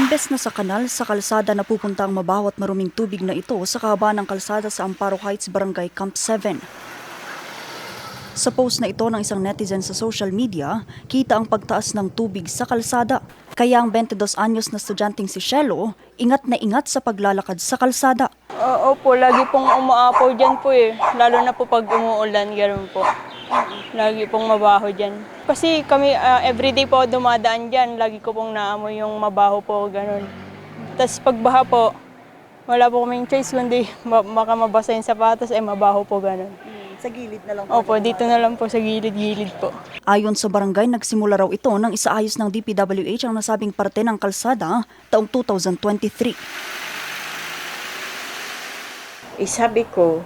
Imbes na sa kanal, sa kalsada na pupunta ang mabaho at maruming tubig na ito sa kahabaan ng kalsada sa Amparo Heights, Barangay Camp 7. Sa post na ito ng isang netizen sa social media, kita ang pagtaas ng tubig sa kalsada. Kaya ang 22 anyos na estudyanteng si Shelo, ingat na ingat sa paglalakad sa kalsada. Opo, lagi pong umaapaw dyan po eh. Lalo na po pag umuulan, gano'n po. Lagi pong mabaho dyan. Kasi kami everyday po dumadaan dyan, lagi ko pong naamoy yung mabaho po, gano'n. Tapos pagbaha po, wala po kaming choice kundi baka mabasa yung sapatos, mabaho po, gano'n. Sa gilid na lang Opo, dito na lang po sa gilid-gilid po. Ayon sa barangay, nagsimula raw ito nang isaayos ng DPWH ang nasabing parte ng kalsada taong 2023. Sabi ko,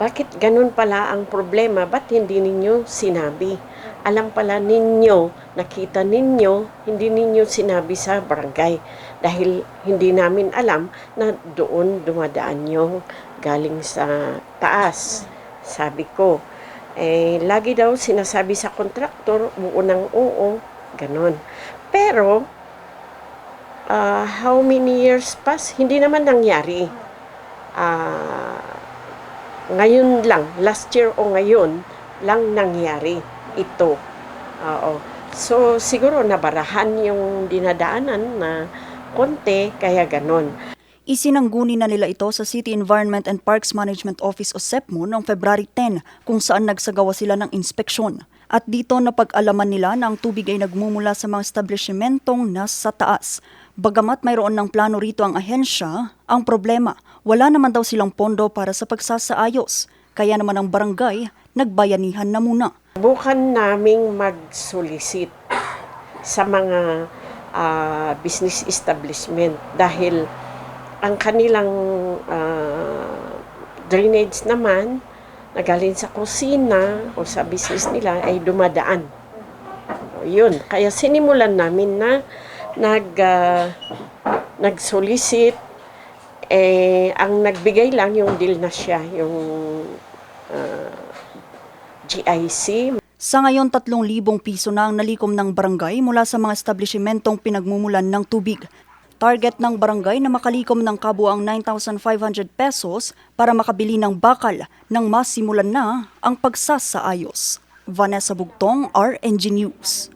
bakit ganun pala ang problema? Ba't hindi ninyo sinabi? Alam pala ninyo, nakita ninyo, hindi ninyo sinabi sa barangay. Dahil hindi namin alam na doon dumadaan yung galing sa taas. Sabi ko, lagi daw sinasabi sa kontraktor, oo ng oo, ganun. Pero, how many years pass? Hindi naman nangyari. Ngayon lang, last year o ngayon lang nangyari ito. So, siguro nabarahan yung dinadaanan na konti, kaya ganon. Isinangguni na nila ito sa City Environment and Parks Management Office o SEPMO noong February 10 kung saan nagsagawa sila ng inspeksyon. At dito napag-alaman nila na ang tubig ay nagmumula sa mga establishmentong nasa taas. Bagamat mayroon ng plano rito ang ahensya, ang problema, wala naman daw silang pondo para sa pagsasaayos. Kaya naman ang barangay, nagbayanihan na muna. Bukan naming mag-solicit sa mga business establishment dahil ang kanilang drainage naman na galing sa kusina o sa business nila ay dumadaan. Yun, kaya sinimulan namin na nag-solicit, ang nagbigay lang yung deal na siya, yung GIC. Sa ngayon, 3,000 piso na ang nalikom ng barangay mula sa mga establishmentong pinagmumulan ng tubig. Target ng barangay na makalikom ng kabuang 9,500 pesos para makabili ng bakal nang masimulan na ang pagsasaayos. Vanessa Bugtong, RNG News.